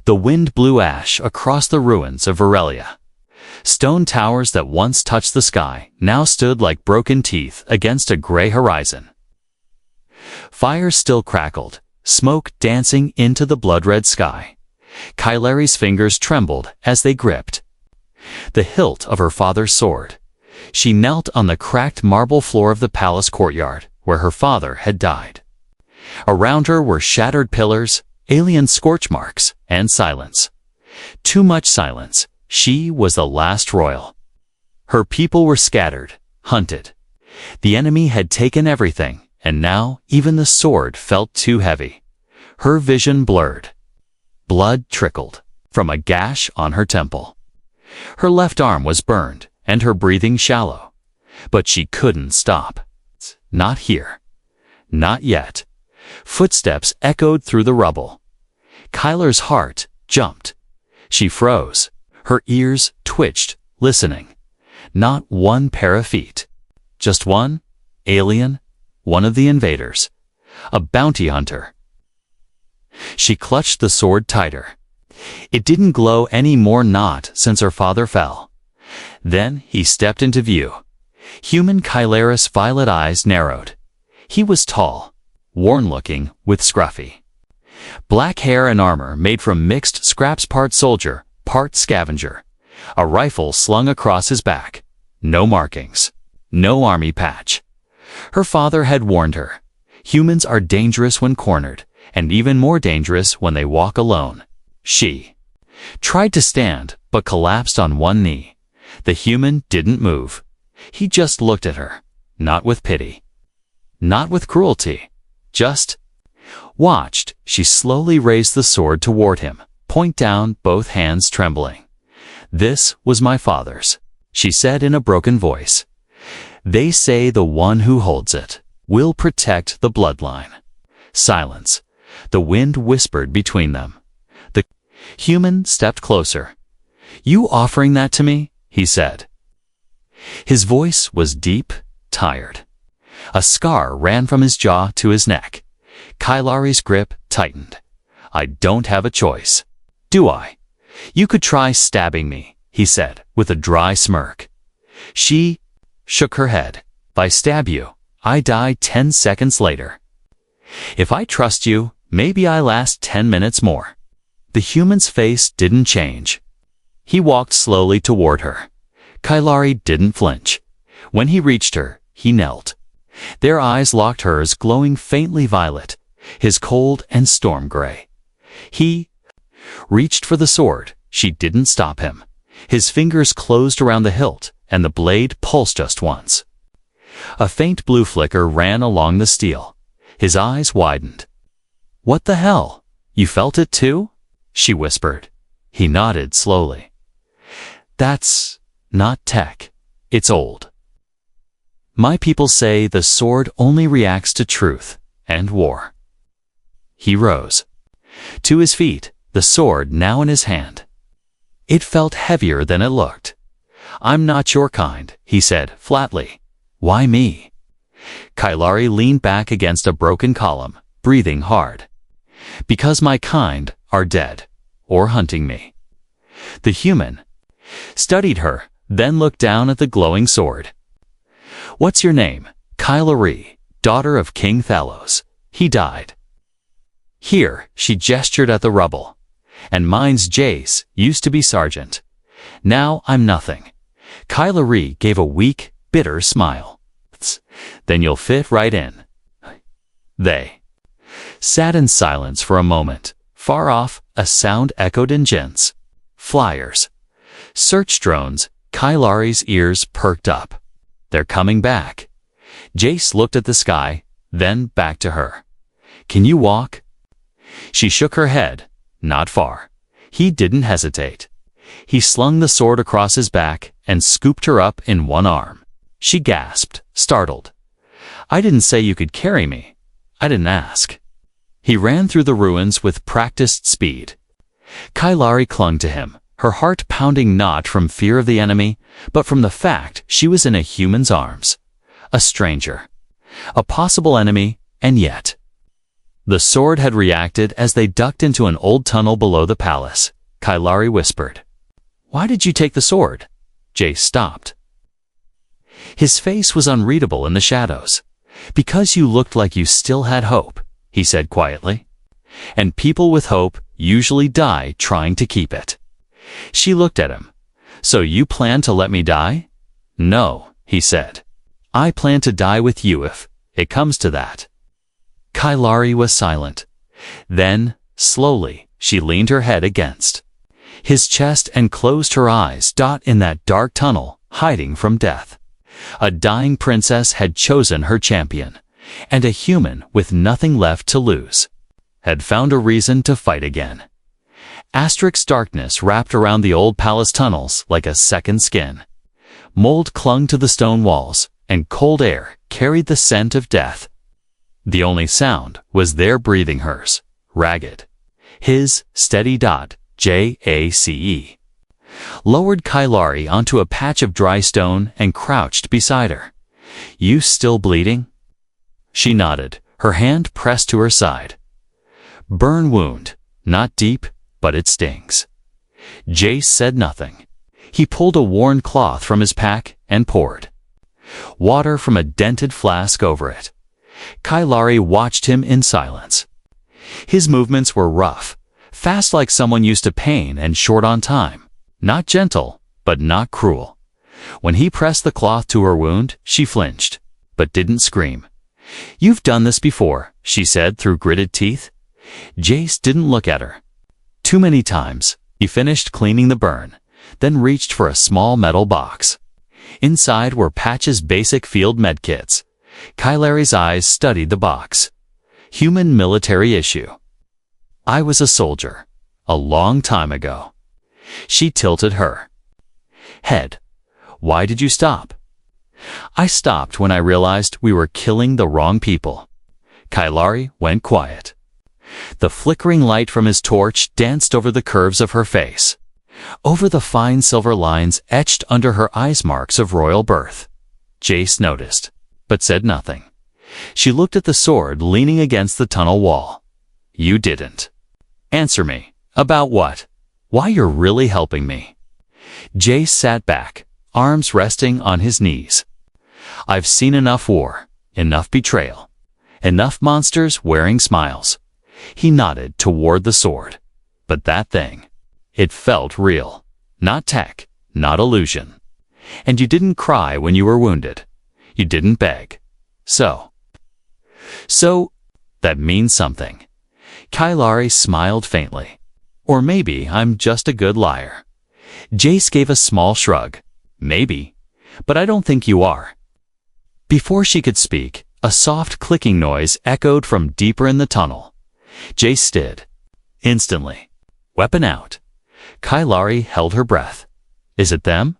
The wind blew ash across the ruins of Varelia. Stone towers that once touched the sky now stood like broken teeth against a gray horizon. Fire still crackled, smoke dancing into the blood-red sky. Kailari's fingers trembled as they gripped the hilt of her father's sword. She knelt on the cracked marble floor of the palace courtyard where her father had died. Around her were shattered pillars, alien scorch marks, and silence. Too much silence. She was the last royal. Her people were scattered, hunted. The enemy had taken everything, and now even the sword felt too heavy. Her vision blurred. Blood trickled from a gash on her temple. Her left arm was burned, and her breathing shallow. But she couldn't stop. Not here. Not yet. Footsteps echoed through the rubble. Kyler's heart jumped. She froze. Her ears twitched, listening. Not one pair of feet. Just one, alien, one of the invaders. A bounty hunter. She clutched the sword tighter. It didn't glow any more not since her father fell. Then he stepped into view. Human Kylaris' violet eyes narrowed. He was tall, worn-looking, with scruffy black hair and armor made from mixed scraps, part soldier, part scavenger. A rifle slung across his back. No markings. No army patch. Her father had warned her. Humans are dangerous when cornered, and even more dangerous when they walk alone. She tried to stand, but collapsed on one knee. The human didn't move. He just looked at her, not with pity, not with cruelty, just watched. She slowly raised the sword toward him, point down, both hands trembling. "This was my father's," she said in a broken voice. "They say the one who holds it will protect the bloodline." Silence. The wind whispered between them. The human stepped closer. "You offering that to me?" he said. His voice was deep, tired. A scar ran from his jaw to his neck. Kailari's grip tightened. "I don't have a choice. Do I? You could try stabbing me," he said, with a dry smirk. She shook her head. "If I stab you, I die 10 seconds later. If I trust you, maybe I last 10 minutes more." The human's face didn't change. He walked slowly toward her. Kailari didn't flinch. When he reached her, he knelt. Their eyes locked hers, glowing faintly violet, his cold and storm gray. He reached for the sword. She didn't stop him. His fingers closed around the hilt, and the blade pulsed just once. A faint blue flicker ran along the steel. His eyes widened. "What the hell? You felt it too?" she whispered. He nodded slowly. "That's not tech. It's old. My people say the sword only reacts to truth and war." He rose. To his feet, the sword now in his hand. It felt heavier than it looked. "I'm not your kind," he said flatly. "Why me?" Kailari leaned back against a broken column, breathing hard. "Because my kind are dead, or hunting me." The human studied her, then looked down at the glowing sword. "What's your name?" "Kailari, daughter of King Thalos. He died." "Here," she gestured at the rubble. "And mine's Jace, used to be sergeant. Now I'm nothing." Kailari gave a weak, bitter smile. "Then you'll fit right in." They sat in silence for a moment. Far off, a sound echoed in gents. Flyers. Search drones. Kailari's ears perked up. "They're coming back." Jace looked at the sky, then back to her. "Can you walk?" She shook her head. Not far. He didn't hesitate. He slung the sword across his back and scooped her up in one arm. She gasped, startled. "I didn't say you could carry me. I didn't ask." He ran through the ruins with practiced speed. Kailari clung to him, her heart pounding not from fear of the enemy, but from the fact she was in a human's arms. A stranger. A possible enemy, and yet The sword had reacted as they ducked into an old tunnel below the palace. Kailari whispered, "Why did you take the sword?" Jace stopped. His face was unreadable in the shadows. "Because you looked like you still had hope," he said quietly. "And people with hope usually die trying to keep it." She looked at him. "So you plan to let me die?" "No," he said. "I plan to die with you if it comes to that." Kailari was silent. Then, slowly, she leaned her head against his chest and closed her eyes. In that dark tunnel, hiding from death, a dying princess had chosen her champion, and a human with nothing left to lose had found a reason to fight again. Darkness wrapped around the old palace tunnels like a second skin. Mold clung to the stone walls, and cold air carried the scent of death. The only sound was their breathing, hers, ragged. His, steady. Jace lowered Kailari onto a patch of dry stone and crouched beside her. "You still bleeding?" She nodded, her hand pressed to her side. "Burn wound, not deep, but it stings." Jace said nothing. He pulled a worn cloth from his pack and poured water from a dented flask over it. Kailari watched him in silence. His movements were rough, fast like someone used to pain and short on time. Not gentle, but not cruel. When he pressed the cloth to her wound, she flinched, but didn't scream. "You've done this before," she said through gritted teeth. Jace didn't look at her. "Too many times." He finished cleaning the burn, then reached for a small metal box. Inside were Patch's basic field medkits. Kailari's eyes studied the box. "Human military issue. I was a soldier. A long time ago." She tilted her head. "Why did you stop?" "I stopped when I realized we were killing the wrong people." Kailari went quiet. The flickering light from his torch danced over the curves of her face, over the fine silver lines etched under her eyes, marks of royal birth. Jace noticed, but said nothing. She looked at the sword leaning against the tunnel wall. "You didn't. Answer me. About what? Why you're really helping me." Jace sat back, arms resting on his knees. "I've seen enough war, enough betrayal, enough monsters wearing smiles." He nodded toward the sword. "But that thing, it felt real. Not tech, not illusion. And you didn't cry when you were wounded. You didn't beg. So, that means something." Kailari smiled faintly. "Or maybe I'm just a good liar." Jace gave a small shrug. "Maybe, but I don't think you are." Before she could speak, a soft clicking noise echoed from deeper in the tunnel. Jace stood. Instantly. Weapon out. Kailari held her breath. "Is it them?"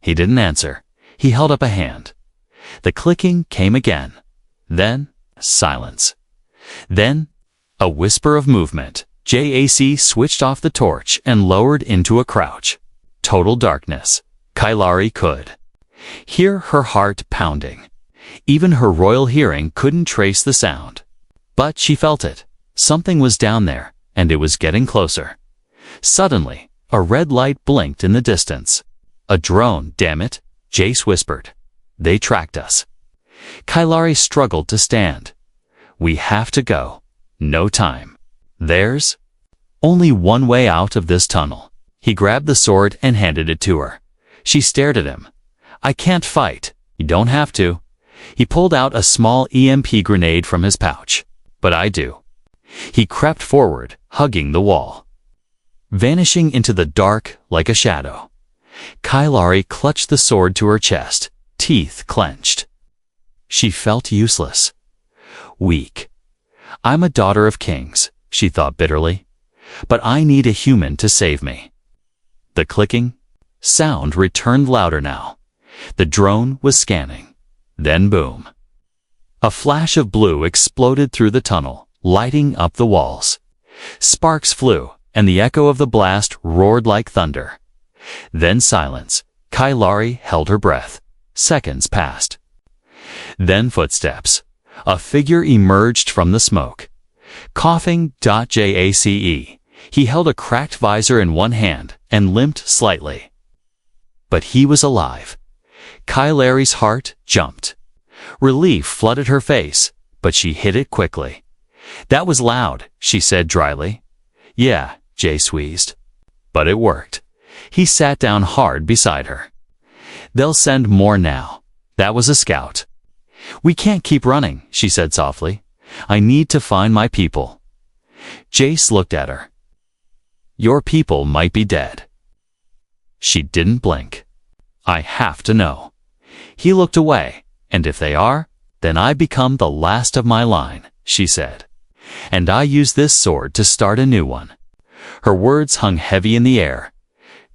He didn't answer. He held up a hand. The clicking came again. Then, silence. Then, a whisper of movement. Jace switched off the torch and lowered into a crouch. Total darkness. Kailari could hear her heart pounding. Even her royal hearing couldn't trace the sound. But she felt it. Something was down there, and it was getting closer. Suddenly, a red light blinked in the distance. "A drone, damn it," Jace whispered. "They tracked us." Kailari struggled to stand. "We have to go. No time. There's only one way out of this tunnel." He grabbed the sword and handed it to her. She stared at him. "I can't fight." "You don't have to." He pulled out a small EMP grenade from his pouch. "But I do." He crept forward, hugging the wall, vanishing into the dark like a shadow. Kailari clutched the sword to her chest, teeth clenched. She felt useless. Weak. "I'm a daughter of kings," she thought bitterly. "But I need a human to save me." The clicking sound returned louder now. The drone was scanning. Then boom. A flash of blue exploded through the tunnel, lighting up the walls. Sparks flew, and the echo of the blast roared like thunder. Then silence. Kailari held her breath. Seconds passed. Then footsteps. A figure emerged from the smoke. Coughing. Jace. He held a cracked visor in one hand and limped slightly. But he was alive. Kylari's heart jumped. Relief flooded her face, but she hid it quickly. "That was loud," she said dryly. "Yeah," Jace wheezed. But it worked. He sat down hard beside her. "They'll send more now. That was a scout." "We can't keep running," she said softly. "I need to find my people." Jace looked at her. "Your people might be dead." She didn't blink. "I have to know." He looked away. "And if they are, then I become the last of my line," she said. "And I use this sword to start a new one." Her words hung heavy in the air.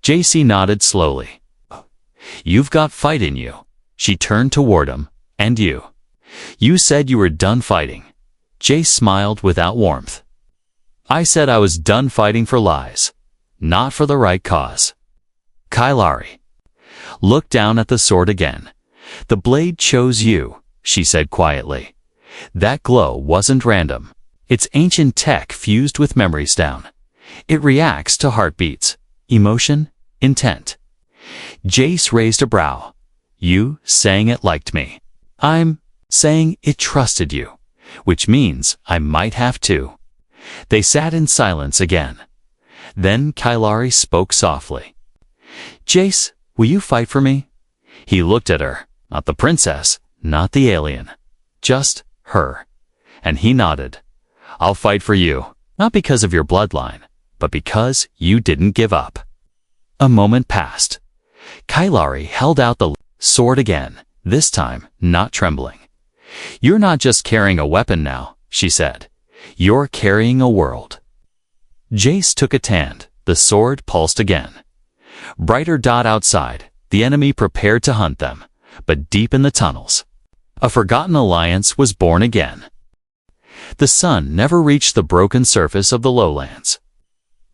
Jace nodded slowly. "You've got fight in you." She turned toward him. "And you? You said you were done fighting." Jace smiled without warmth. "I said I was done fighting for lies, not for the right cause." Kylari looked down at the sword again. "The blade chose you," she said quietly. "That glow wasn't random. It's ancient tech fused with memory stone. It reacts to heartbeats, emotion, intent." Jace raised a brow. "You saying it liked me. I'm saying it trusted you, which means I might have to." They sat in silence again. Then Kylari spoke softly. "Jace, will you fight for me?" He looked at her. Not the princess, not the alien. Just her. And he nodded. "I'll fight for you, not because of your bloodline, but because you didn't give up." A moment passed. Kylari held out the sword again, this time not trembling. "You're not just carrying a weapon now," she said. "You're carrying a world." Jace took a hand. The sword pulsed again. Brighter dot outside. The enemy prepared to hunt them, but deep in the tunnels, a forgotten alliance was born again. The sun never reached the broken surface of the lowlands.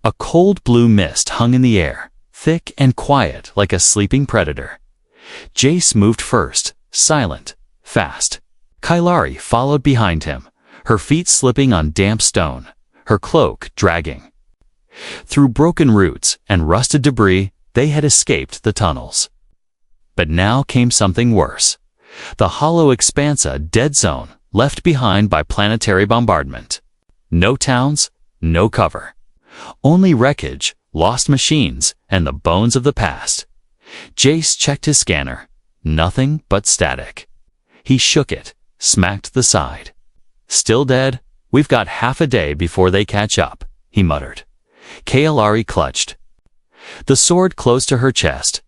A cold blue mist hung in the air, thick and quiet like a sleeping predator. Jace moved first, silent, fast. Kylari followed behind him, her feet slipping on damp stone, her cloak dragging. Through broken roots and rusted debris, they had escaped the tunnels. But now came something worse. The hollow expanse, a dead zone, left behind by planetary bombardment. No towns, no cover. Only wreckage, lost machines, and the bones of the past. Jace checked his scanner. Nothing but static. He shook it, smacked the side. "Still dead? We've got half a day before they catch up," he muttered. Kylari clutched the sword close to her chest.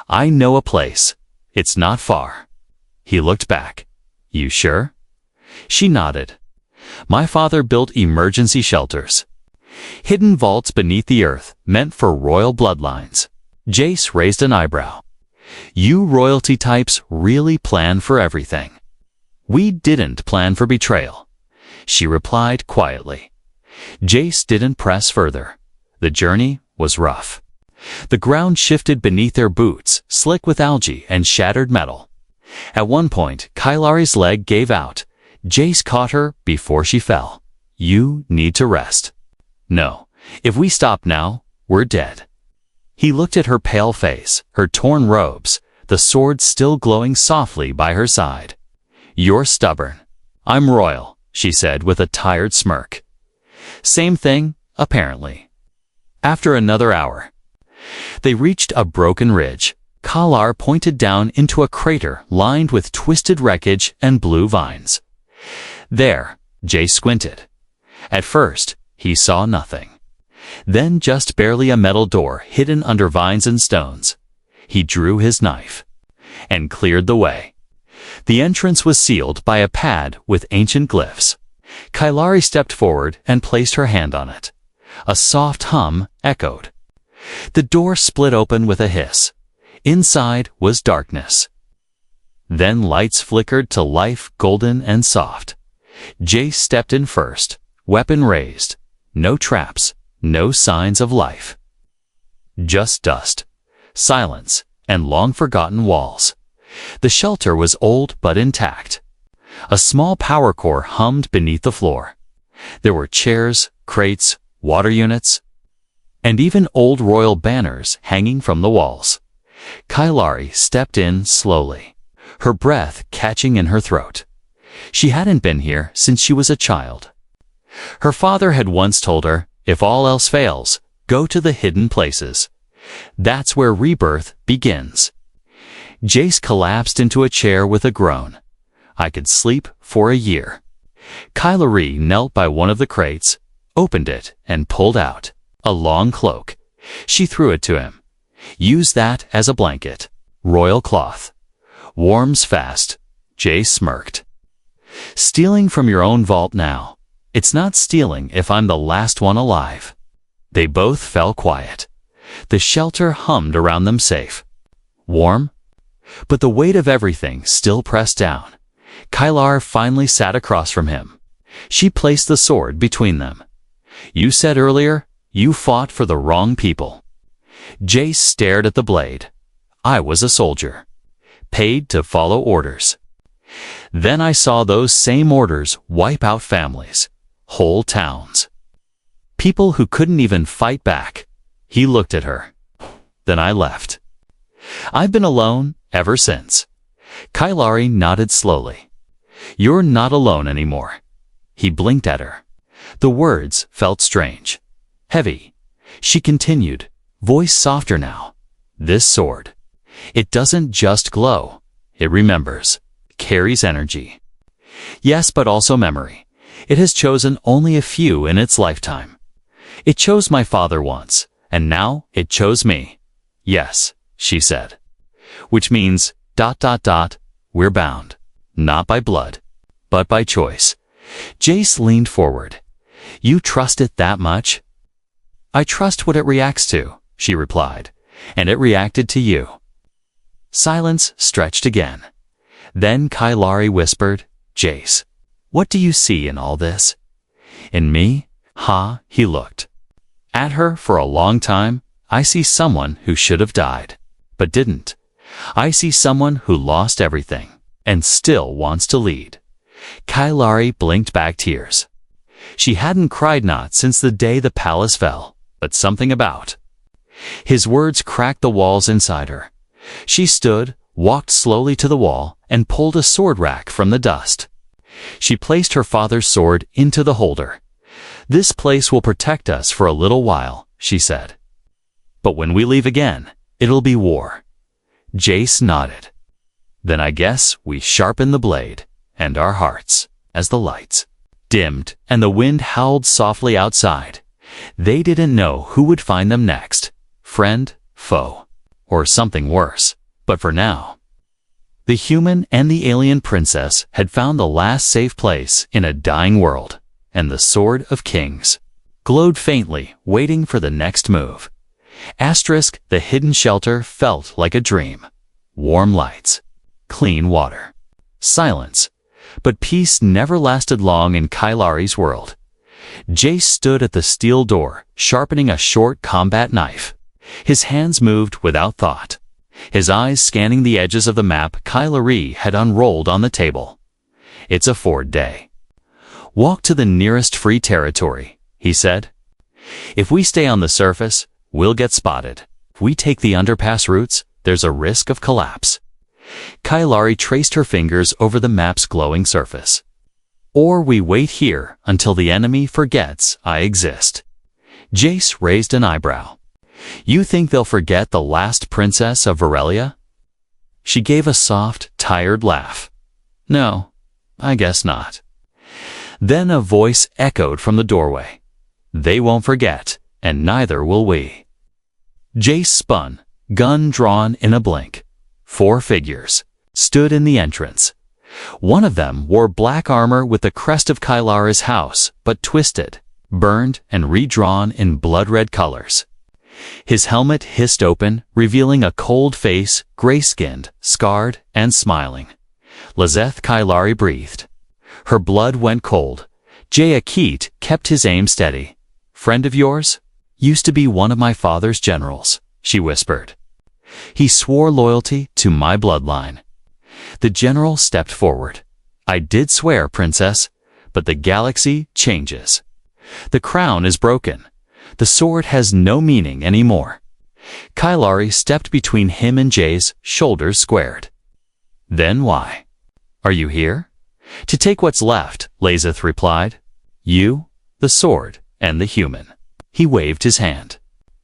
"I know a place. It's not far." He looked back. "You sure?" She nodded. "My father built emergency shelters. Hidden vaults beneath the earth, meant for royal bloodlines." Jace raised an eyebrow. "You royalty types really plan for everything." "We didn't plan for betrayal," she replied quietly. Jace didn't press further. The journey was rough. The ground shifted beneath their boots, slick with algae and shattered metal. At one point, Kylari's leg gave out. Jace caught her before she fell. "You need to rest." "No, if we stop now, we're dead." He looked at her pale face, her torn robes, the sword still glowing softly by her side. "You're stubborn." "I'm royal," she said with a tired smirk. Same thing, apparently. After another hour, they reached a broken ridge. Kylari pointed down into a crater lined with twisted wreckage and blue vines. "There," Jace squinted. At first, he saw nothing. Then just barely a metal door hidden under vines and stones. He drew his knife and cleared the way. The entrance was sealed by a pad with ancient glyphs. Kylari stepped forward and placed her hand on it. A soft hum echoed. The door split open with a hiss. Inside was darkness. Then lights flickered to life, golden and soft. Jace stepped in first, weapon raised. No traps, no signs of life. Just dust, silence, and long-forgotten walls. The shelter was old but intact. A small power core hummed beneath the floor. There were chairs, crates, water units, and even old royal banners hanging from the walls. Kailari stepped in slowly, her breath catching in her throat. She hadn't been here since she was a child. Her father had once told her, if all else fails, go to the hidden places. That's where rebirth begins. Jace collapsed into a chair with a groan. I could sleep for a year. Kailari knelt by one of the crates, opened it, and pulled out a long cloak. She threw it to him. Use that as a blanket. Royal cloth. Warms fast. Jace smirked. Stealing from your own vault now. It's not stealing if I'm the last one alive. They both fell quiet. The shelter hummed around them safe. Warm? But the weight of everything still pressed down. Kailari finally sat across from him. She placed the sword between them. You said earlier, you fought for the wrong people. Jace stared at the blade. I was a soldier, paid to follow orders. Then I saw those same orders wipe out families, whole towns. People who couldn't even fight back. He looked at her. Then I left. I've been alone ever since. Kailari nodded slowly. You're not alone anymore. He blinked at her. The words felt strange. Heavy. She continued, voice softer now. This sword. It doesn't just glow. It remembers. Carries energy. Yes, but also memory. It has chosen only a few in its lifetime. It chose my father once, and now it chose me. Yes, she said. Which means, ... we're bound. Not by blood, but by choice. Jace leaned forward. You trust it that much? I trust what it reacts to, she replied, and it reacted to you. Silence stretched again. Then Kailari whispered, Jace, what do you see in all this? In me? He looked at her for a long time. I see someone who should have died, but didn't. I see someone who lost everything, and still wants to lead. Kailari blinked back tears. She hadn't cried not since the day the palace fell, but something about. His words cracked the walls inside her. She stood, walked slowly to the wall, and pulled a sword rack from the dust. She placed her father's sword into the holder. This place will protect us for a little while, she said. But when we leave again, it'll be war. Jace nodded. Then I guess we sharpen the blade, and our hearts, as the lights dimmed and the wind howled softly outside. They didn't know who would find them next, friend, foe, or something worse. But for now, the human and the alien princess had found the last safe place in a dying world, and the Sword of Kings glowed faintly, waiting for the next move. The hidden shelter felt like a dream. Warm lights, clean water, silence. But peace never lasted long in Kailari's world. Jace stood at the steel door, sharpening a short combat knife. His hands moved without thought, his eyes scanning the edges of the map Kailari had unrolled on the table. It's a Ford day. Walk to the nearest free territory, he said. If we stay on the surface, we'll get spotted. If we take the underpass routes, there's a risk of collapse. Kailari traced her fingers over the map's glowing surface. Or we wait here until the enemy forgets I exist. Jace raised an eyebrow. You think they'll forget the last princess of Varelia? She gave a soft, tired laugh. No, I guess not. Then a voice echoed from the doorway. They won't forget, and neither will we. Jace spun, gun drawn in a blink. 4 figures stood in the entrance. One of them wore black armor with the crest of Kailari's house, but twisted, burned, and redrawn in blood-red colors. His helmet hissed open, revealing a cold face, gray-skinned, scarred, and smiling. Lizeth Kailari breathed. Her blood went cold. Jayakit kept his aim steady. Friend of yours? Used to be one of my father's generals, she whispered. He swore loyalty to my bloodline. The general stepped forward. I did swear, princess, but the galaxy changes. The crown is broken. The sword has no meaning anymore. Kylari stepped between him and Jay's, shoulders squared. Then why? Are you here? To take what's left, Lazeth replied. You, the sword, and the human. He waved his hand.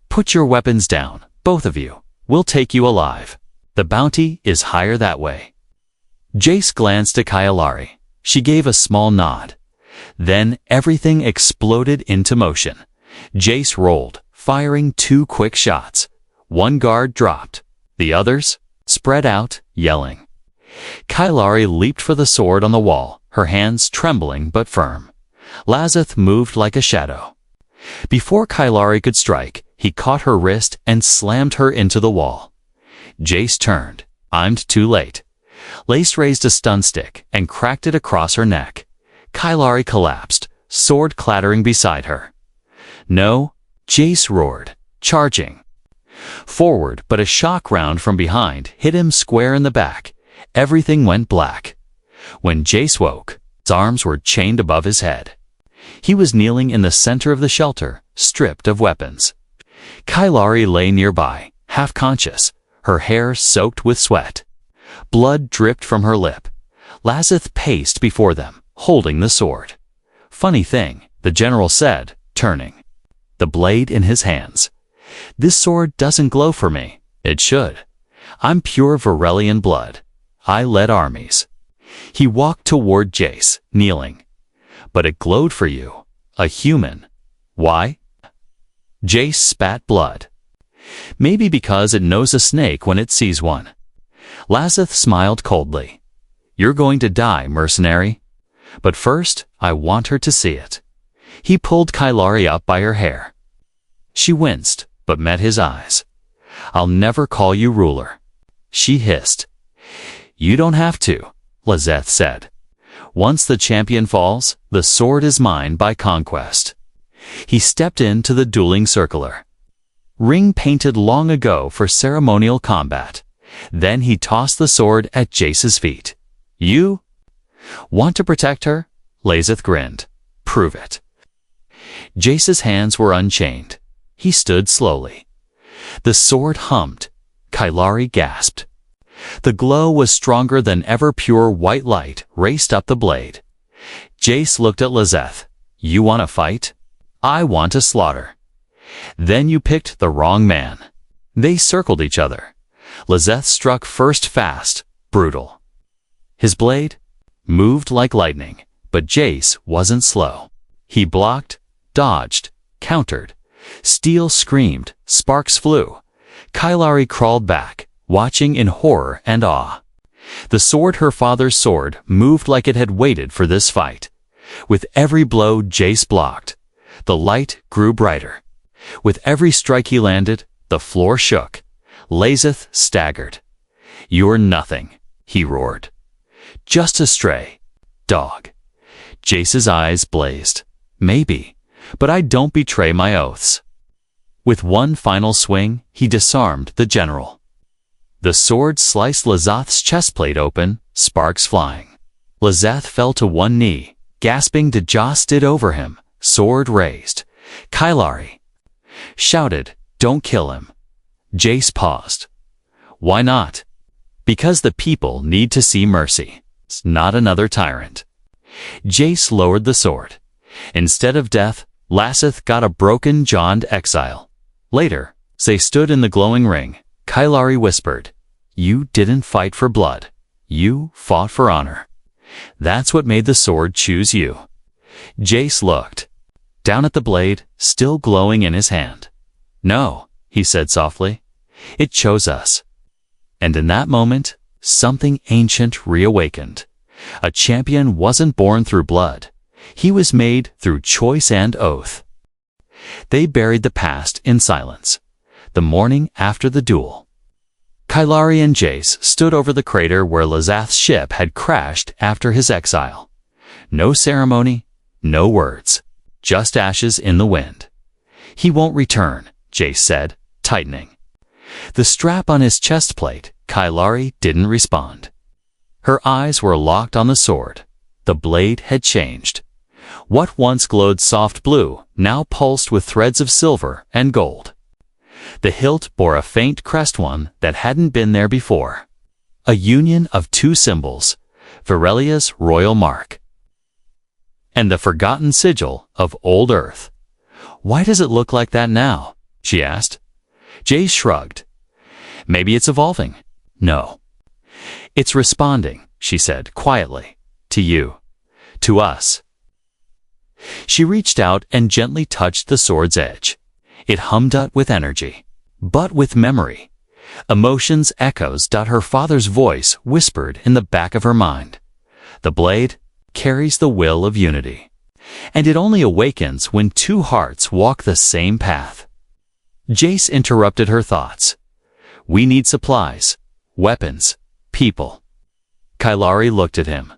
Put your weapons down, both of you. We'll take you alive. The bounty is higher that way. Jace glanced at Kylari. She gave a small nod. Then everything exploded into motion. Jace rolled, firing 2 quick shots. One guard dropped. The others spread out, yelling. Kylari leaped for the sword on the wall, her hands trembling but firm. Lazeth moved like a shadow. Before Kylari could strike, he caught her wrist and slammed her into the wall. Jace turned, aimed too late. Lace raised a stun stick and cracked it across her neck. Kylari collapsed, sword clattering beside her. No, Jace roared, charging. Forward, but a shock round from behind hit him square in the back. Everything went black. When Jace woke, his arms were chained above his head. He was kneeling in the center of the shelter, stripped of weapons. Kylari lay nearby, half conscious, her hair soaked with sweat. Blood dripped from her lip. Lazeth paced before them, holding the sword. Funny thing, the general said, turning. The blade in his hands. This sword doesn't glow for me. It should. I'm pure Varelian blood. I led armies. He walked toward Jace, kneeling. But it glowed for you. A human. Why? Jace spat blood. Maybe because it knows a snake when it sees one. Lazeth smiled coldly. You're going to die, mercenary. But first, I want her to see it. He pulled Kylari up by her hair. She winced, but met his eyes. I'll never call you ruler. She hissed. You don't have to, Lazeth said. Once the champion falls, the sword is mine by conquest. He stepped into the dueling circular. Ring painted long ago for ceremonial combat. Then he tossed the sword at Jace's feet. You? Want to protect her? Lazeth grinned. Prove it. Jace's hands were unchained. He stood slowly. The sword hummed. Kylari gasped. The glow was stronger than ever. Pure white light raced up the blade. Jace looked at Lazeth. You want to fight? I want to slaughter. Then you picked the wrong man. They circled each other. Lazeth struck first, fast, brutal. His blade moved like lightning, but Jace wasn't slow. He blocked, dodged, countered. Steel screamed, sparks flew. Kylari crawled back, watching in horror and awe. The sword, her father's sword, moved like it had waited for this fight. With every blow Jace blocked, the light grew brighter. With every strike he landed, the floor shook. Lazeth staggered. You're nothing, he roared. Just a stray dog. Jace's eyes blazed. Maybe, but I don't betray my oaths. With one final swing, he disarmed the general. The sword sliced Lazeth's chestplate open, sparks flying. Lazeth fell to one knee, gasping. Jace stood over him, sword raised. Kylari shouted, don't kill him. Jace paused. Why not? Because the people need to see mercy, not another tyrant. Jace lowered the sword. Instead of death, Lazeth got a broken-jawed exile. Later, they stood in the glowing ring. Kylari whispered, you didn't fight for blood. You fought for honor. That's what made the sword choose you. Jace looked down at the blade, still glowing in his hand. No, he said softly. It chose us. And in that moment, something ancient reawakened. A champion wasn't born through blood. He was made through choice and oath. They buried the past in silence. The morning after the duel, Kylari and Jace stood over the crater where Lazeth's ship had crashed after his exile. No ceremony, no words, just ashes in the wind. He won't return, Jace said, tightening the strap on his chest plate. Kylari didn't respond. Her eyes were locked on the sword. The blade had changed. What once glowed soft blue now pulsed with threads of silver and gold. The hilt bore a faint crest, one that hadn't been there before. A union of two symbols, Virelia's royal mark and the forgotten sigil of old Earth. "Why does it look like that now?" she asked. Jace shrugged. "Maybe it's evolving." "No. It's responding," she said quietly. "To you. To us." She reached out and gently touched the sword's edge. It hummed out with energy, but with memory. Emotions echoes. Her father's voice whispered in the back of her mind. The blade carries the will of unity, and it only awakens when two hearts walk the same path. Jace interrupted her thoughts. "We need supplies, weapons, people." Kylari looked at him.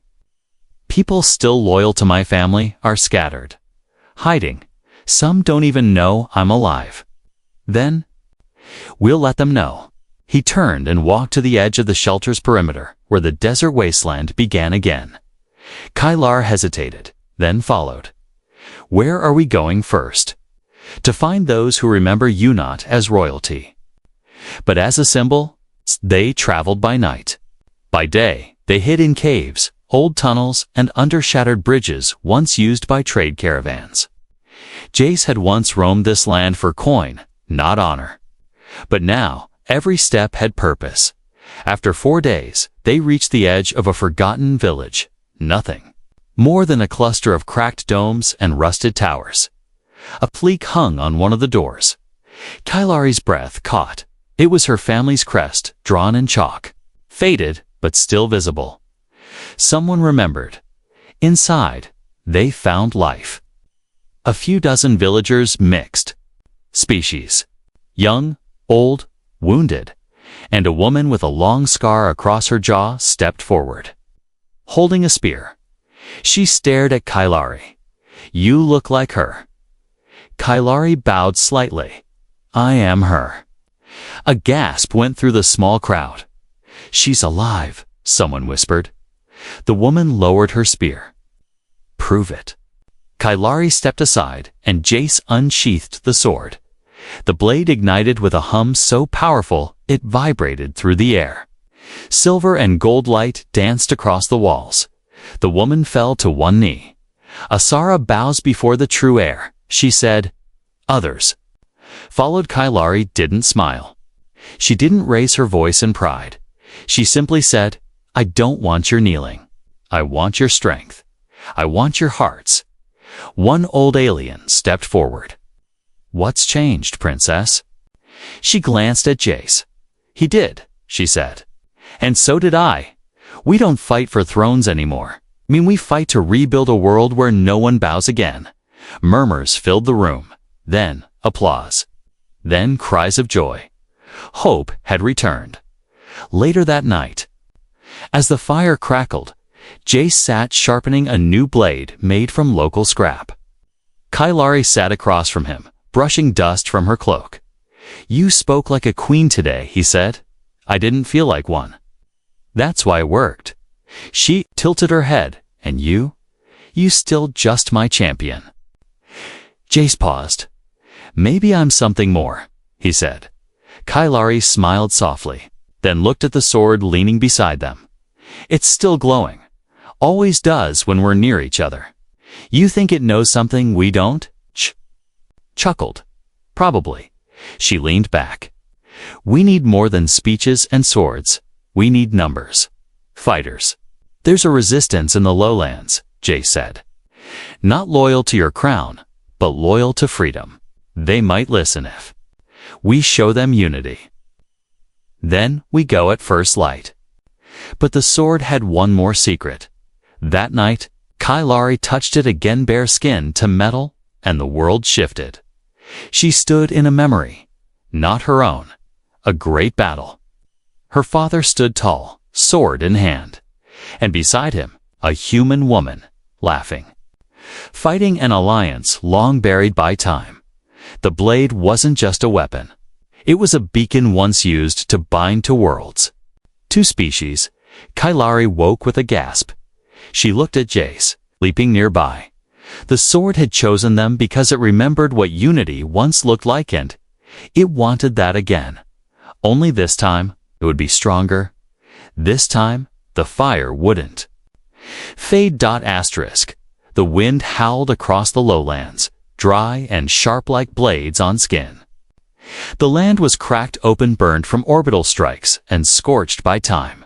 "People still loyal to my family are scattered, hiding. Some don't even know I'm alive. Then, we'll let them know." He turned and walked to the edge of the shelter's perimeter, where the desert wasteland began again. Kylar hesitated, then followed. "Where are we going first?" "To find those who remember you not as royalty, but as a symbol." They traveled by night. By day, they hid in caves, old tunnels, and under shattered bridges once used by trade caravans. Jace had once roamed this land for coin, not honor. But now, every step had purpose. After 4 days, they reached the edge of a forgotten village. Nothing more than a cluster of cracked domes and rusted towers. A plaque hung on one of the doors. Kylari's breath caught. It was her family's crest, drawn in chalk. Faded, but still visible. Someone remembered. Inside, they found life. A few dozen villagers, mixed species. Young, old, wounded, and a woman with a long scar across her jaw stepped forward, holding a spear. She stared at Kylari. "You look like her." Kylari bowed slightly. "I am her." A gasp went through the small crowd. "She's alive," someone whispered. The woman lowered her spear. "Prove it." Kylari stepped aside, and Jace unsheathed the sword. The blade ignited with a hum so powerful it vibrated through the air. Silver and gold light danced across the walls. The woman fell to one knee. "Asara bows before the true heir," she said. Others followed. Kylari didn't smile. She didn't raise her voice in pride. She simply said, "I don't want your kneeling. I want your strength. I want your hearts." One old alien stepped forward. "What's changed, princess?" She glanced at Jace. "He did," she said. "And so did I. We don't fight for thrones anymore. We fight to rebuild a world where no one bows again." Murmurs filled the room. Then applause. Then cries of joy. Hope had returned. Later that night, as the fire crackled, Jace sat sharpening a new blade made from local scrap. Kylari sat across from him, brushing dust from her cloak. "You spoke like a queen today," he said. "I didn't feel like one." "That's why it worked." She tilted her head. "And you? You still just my champion." Jace paused. "Maybe I'm something more," he said. Kylari smiled softly, then looked at the sword leaning beside them. "It's still glowing. Always does when we're near each other. You think it knows something we don't?" Chuckled. "Probably." She leaned back. "We need more than speeches and swords. We need numbers. Fighters." "There's a resistance in the lowlands," Jace said. "Not loyal to your crown, but loyal to freedom. They might listen if we show them unity. Then we go at first light." But the sword had one more secret. That night, Kylari touched it again, bare skin to metal, and the world shifted. She stood in a memory, not her own, a great battle. Her father stood tall, sword in hand, and beside him, a human woman, laughing. Fighting an alliance long buried by time. The blade wasn't just a weapon. It was a beacon once used to bind to worlds. Two species. Kylari woke with a gasp. She looked at Jace, leaping nearby. The sword had chosen them because it remembered what unity once looked like, and it wanted that again. Only this time, it would be stronger. This time, the fire wouldn't. Fade. Asterisk. The wind howled across the lowlands, dry and sharp like blades on skin. The land was cracked open, burned from orbital strikes, and scorched by time.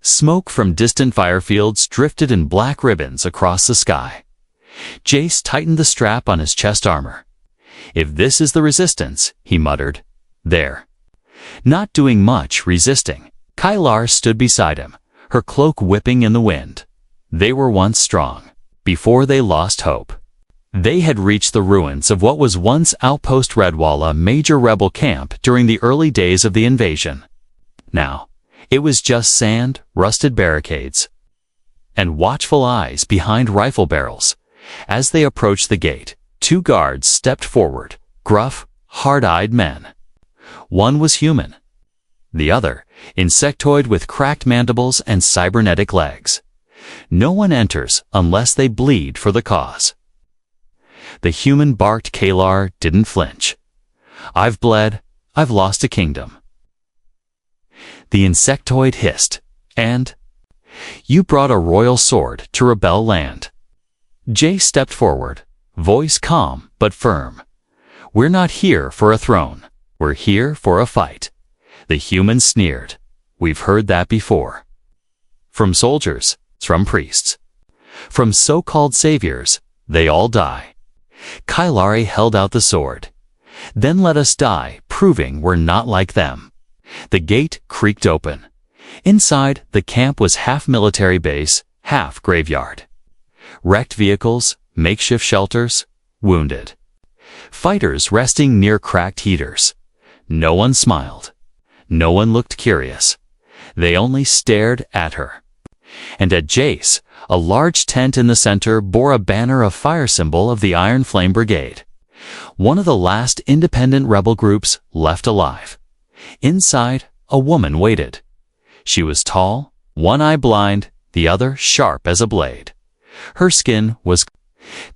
Smoke from distant firefields drifted in black ribbons across the sky. Jace tightened the strap on his chest armor. "If this is the resistance," he muttered. There. Not doing much resisting, Kylar stood beside him, her cloak whipping in the wind. They were once strong, before they lost hope. They had reached the ruins of what was once Outpost Redwall, a major rebel camp during the early days of the invasion. Now, it was just sand, rusted barricades, and watchful eyes behind rifle barrels. As they approached the gate, 2 guards stepped forward, gruff, hard-eyed men. One was human. The other, insectoid with cracked mandibles and cybernetic legs. No one enters unless they bleed for the cause. The human barked. Kalar didn't flinch. "I've bled. I've lost a kingdom." The insectoid hissed. "And you brought a royal sword to rebel land." Jay stepped forward, voice calm but firm. "We're not here for a throne. We're here for a fight." The human sneered. "We've heard that before. From soldiers, from priests, from so-called saviors, they all die." Kylari held out the sword. "Then let us die, proving we're not like them." The gate creaked open. Inside, the camp was half military base, half graveyard. Wrecked vehicles, makeshift shelters, wounded. Fighters resting near cracked heaters. No one smiled. No one looked curious. They only stared at her. And at Jace, a large tent in the center bore a banner of fire, symbol of the Iron Flame Brigade, one of the last independent rebel groups left alive. Inside, a woman waited. She was tall, one eye blind, the other sharp as a blade. Her skin was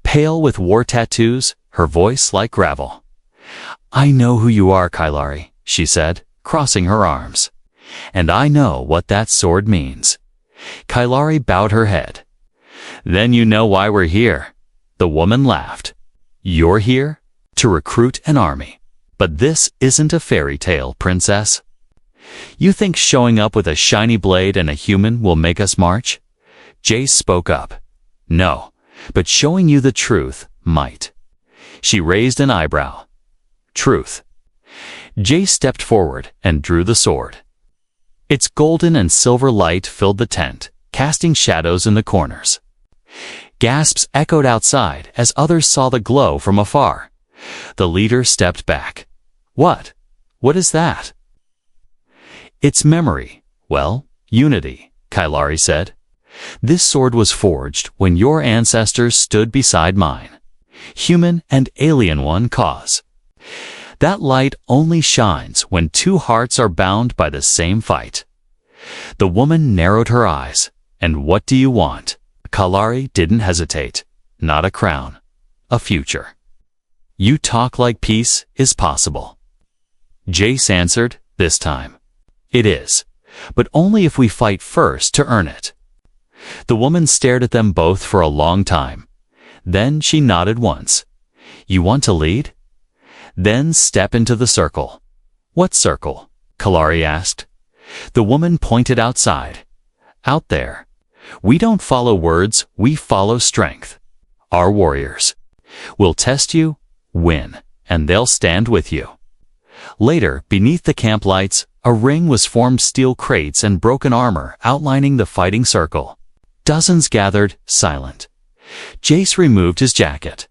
pale with war tattoos, her voice like gravel. "I know who you are, Kylari," she said, crossing her arms. "And I know what that sword means." Kylari bowed her head. "Then you know why we're here." The woman laughed. "You're here to recruit an army. But this isn't a fairy tale, princess. You think showing up with a shiny blade and a human will make us march?" Jace spoke up. "No, but showing you the truth might." She raised an eyebrow. "Truth." Jace stepped forward and drew the sword. Its golden and silver light filled the tent, casting shadows in the corners. Gasps echoed outside as others saw the glow from afar. The leader stepped back. "What? What is that?" "It's memory. Well, unity," Kylari said. "This sword was forged when your ancestors stood beside mine. Human and alien one cause. That light only shines when 2 hearts are bound by the same fight." The woman narrowed her eyes. "And what do you want?" Kylari didn't hesitate. "Not a crown. A future." "You talk like peace is possible." Jace answered, this time. "It is, but only if we fight first to earn it." The woman stared at them both for a long time. Then she nodded once. "You want to lead? Then step into the circle." "What circle?" Kylari asked. The woman pointed outside. "Out there. We don't follow words, we follow strength. Our warriors. We'll test you, win, and they'll stand with you." Later, beneath the camp lights, a ring was formed, steel crates and broken armor outlining the fighting circle. Dozens gathered, silent. Jace removed his jacket.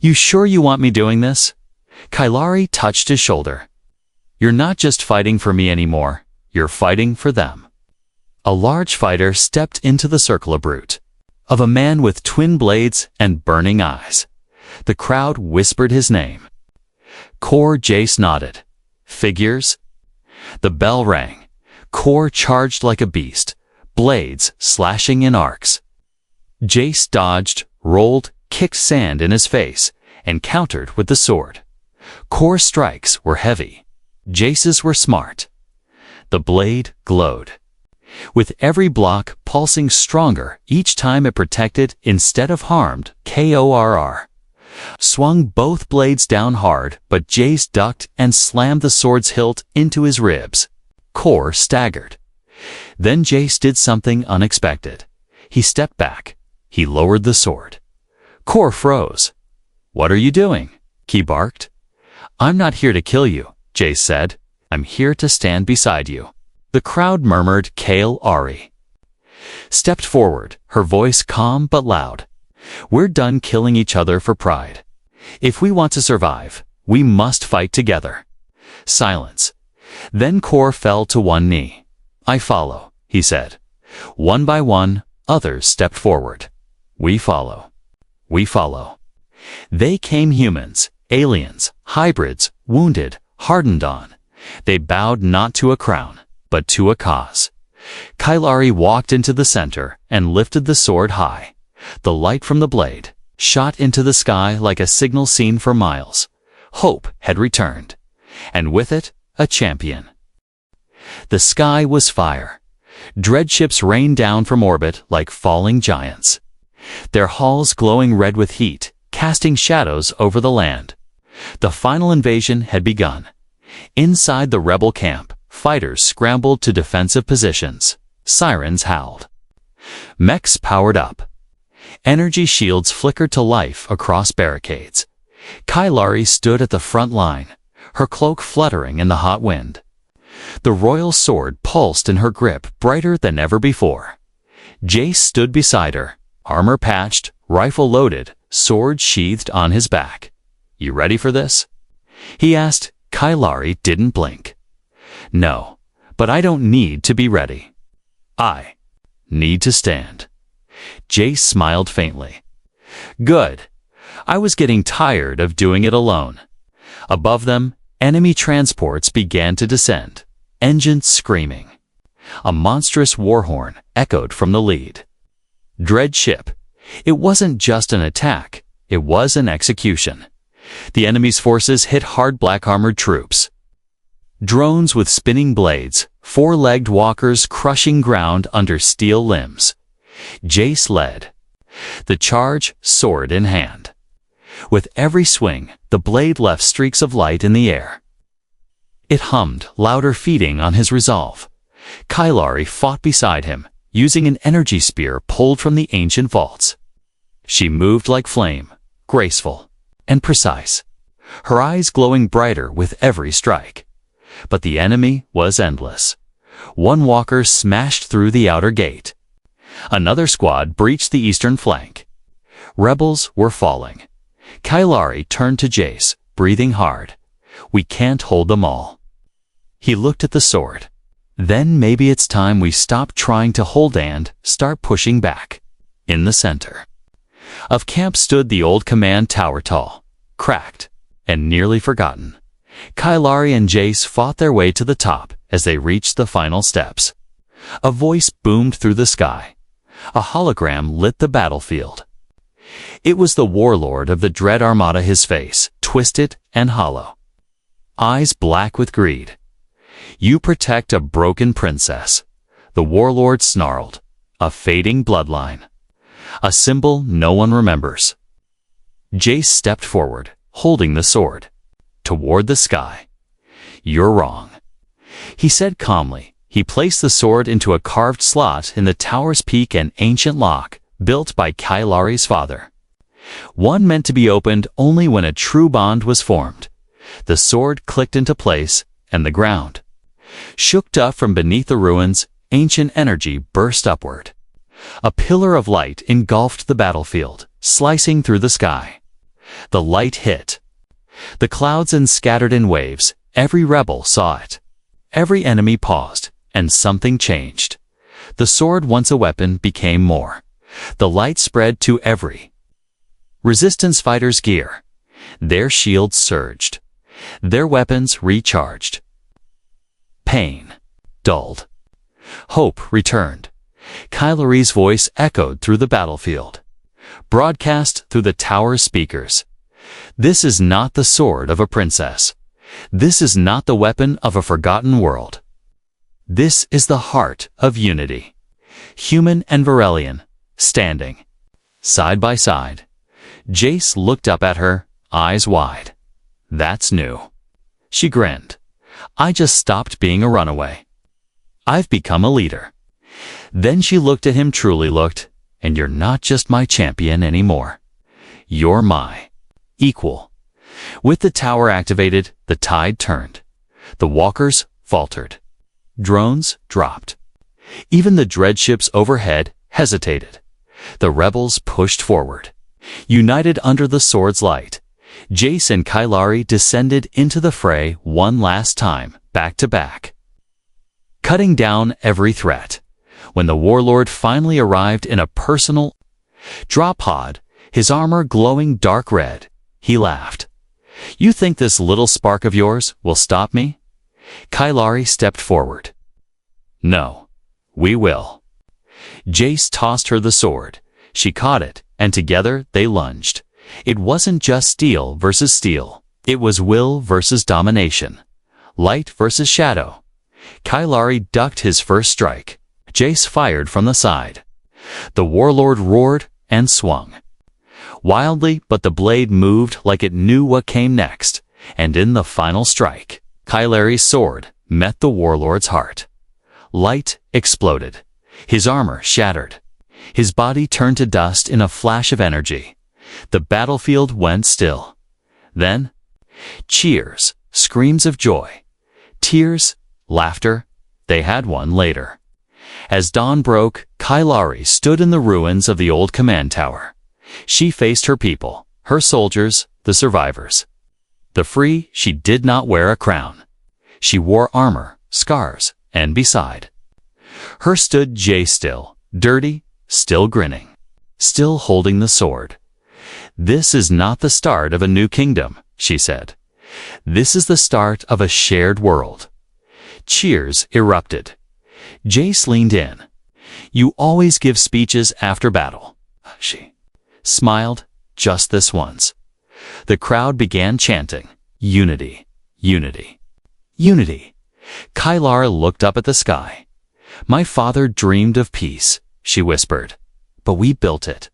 "You sure you want me doing this?" Kylari touched his shoulder. "You're not just fighting for me anymore, you're fighting for them." A large fighter stepped into the circle, a brute of a man with twin blades and burning eyes. The crowd whispered his name. Core. Jace nodded. "Figures?" The bell rang. Core charged like a beast, blades slashing in arcs. Jace dodged, rolled, kicked sand in his face, and countered with the sword. Kor's strikes were heavy. Jace's were smart. The blade glowed, with every block pulsing stronger each time it protected instead of harmed. Korr swung both blades down hard, but Jace ducked and slammed the sword's hilt into his ribs. Kor staggered. Then Jace did something unexpected. He stepped back. He lowered the sword. Kor froze. "What are you doing?" he barked. "I'm not here to kill you," Jace said. "I'm here to stand beside you." The crowd murmured. Kale Ari stepped forward, her voice calm but loud. "We're done killing each other for pride. If we want to survive, we must fight together." Silence. Then Kor fell to one knee. "I follow," he said. One by one, others stepped forward. "We follow. We follow." They came, humans, aliens, hybrids, wounded, hardened on. They bowed not to a crown, but to a cause. Kailari walked into the center and lifted the sword high. The light from the blade shot into the sky like a signal seen for miles. Hope had returned, and with it, a champion. The sky was fire. Dreadships rained down from orbit like falling giants, their hulls glowing red with heat, casting shadows over the land. The final invasion had begun. Inside the rebel camp, fighters scrambled to defensive positions. Sirens howled. Mechs powered up. Energy shields flickered to life across barricades. Kailari stood at the front line, her cloak fluttering in the hot wind. The royal sword pulsed in her grip, brighter than ever before. Jace stood beside her, armor patched, rifle loaded, sword sheathed on his back. "You ready for this?" he asked. Kailari didn't blink. "No, but I don't need to be ready. I need to stand." Jace smiled faintly. "Good. I was getting tired of doing it alone." Above them, enemy transports began to descend, engines screaming. A monstrous war horn echoed from the lead. Dread ship. It wasn't just an attack, it was an execution. The enemy's forces hit hard black-armored troops. Drones with spinning blades, four-legged walkers crushing ground under steel limbs. Jace led. The charge, sword in hand. With every swing, the blade left streaks of light in the air. It hummed, louder, feeding on his resolve. Kailari fought beside him, using an energy spear pulled from the ancient vaults. She moved like flame, graceful and precise, her eyes glowing brighter with every strike. But the enemy was endless. One walker smashed through the outer gate. Another squad breached the eastern flank. Rebels were falling. Kailari turned to Jace, breathing hard. "We can't hold them all." He looked at the sword. "Then maybe it's time we stop trying to hold and start pushing back." In the center of camp stood the old command tower, tall, cracked, and nearly forgotten. Kailari and Jace fought their way to the top as they reached the final steps. A voice boomed through the sky. A hologram lit the battlefield. It was the warlord of the Dread Armada, his face twisted and hollow, eyes black with greed. "You protect a broken princess," the warlord snarled. "A fading bloodline. A symbol no one remembers." Jace stepped forward, holding the sword, toward the sky. "You're wrong," he said calmly. He placed the sword into a carved slot in the tower's peak, an ancient lock built by Kailari's father. One meant to be opened only when a true bond was formed. The sword clicked into place, and the ground shook up from beneath the ruins. Ancient energy burst upward. A pillar of light engulfed the battlefield, slicing through the sky. The light hit the clouds and scattered in waves. Every rebel saw it. Every enemy paused, and something changed. The sword, once a weapon, became more. The light spread to every resistance fighter's gear. Their shields surged. Their weapons recharged. Pain dulled. Hope returned. Kailari's voice echoed through the battlefield. broadcast through the tower's speakers. This is not the sword of a princess. This is not the weapon of a forgotten world. This is the heart of unity. Human and Varelian, standing side by side. Jace looked up at her, eyes wide. That's new. She grinned. I just stopped being a runaway. I've become a leader. Then she looked at him, truly looked, and you're not just my champion anymore. You're my equal. With the tower activated, the tide turned. The walkers faltered. Drones dropped. Even the dreadships overhead hesitated. The rebels pushed forward. United under the sword's light, Jace and Kylari descended into the fray one last time, back to back, cutting down every threat. When the warlord finally arrived in a personal drop pod, his armor glowing dark red, he laughed. You think this little spark of yours will stop me? Kylari stepped forward. No, we will. Jace tossed her the sword. She caught it, and together they lunged. It wasn't just steel versus steel. It was will versus domination. Light versus shadow. Kylari ducked his first strike. Jace fired from the side. The warlord roared and swung wildly, but the blade moved like it knew what came next, and in the final strike, Kylari's sword met the warlord's heart. Light exploded. His armor shattered. His body turned to dust in a flash of energy. The battlefield went still. Then, cheers, screams of joy, tears, laughter. They had one later. As dawn broke, Kylari stood in the ruins of the old command tower. She faced her people, her soldiers, the survivors. The free, she did not wear a crown. She wore armor, scars, and beside her stood Jace, still dirty, still grinning, still holding the sword. This is not the start of a new kingdom, she said. This is the start of a shared world. Cheers erupted. Jace leaned in. You always give speeches after battle. She smiled, just this once. The crowd began chanting, unity, unity, unity. Kylari looked up at the sky. My father dreamed of peace, she whispered, but we built it.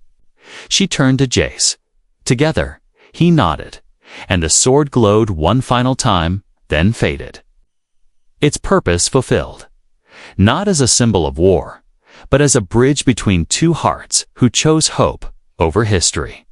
She turned to Jace. Together, he nodded, and the sword glowed one final time, then faded. Its purpose fulfilled. Not as a symbol of war, but as a bridge between two hearts who chose hope over history.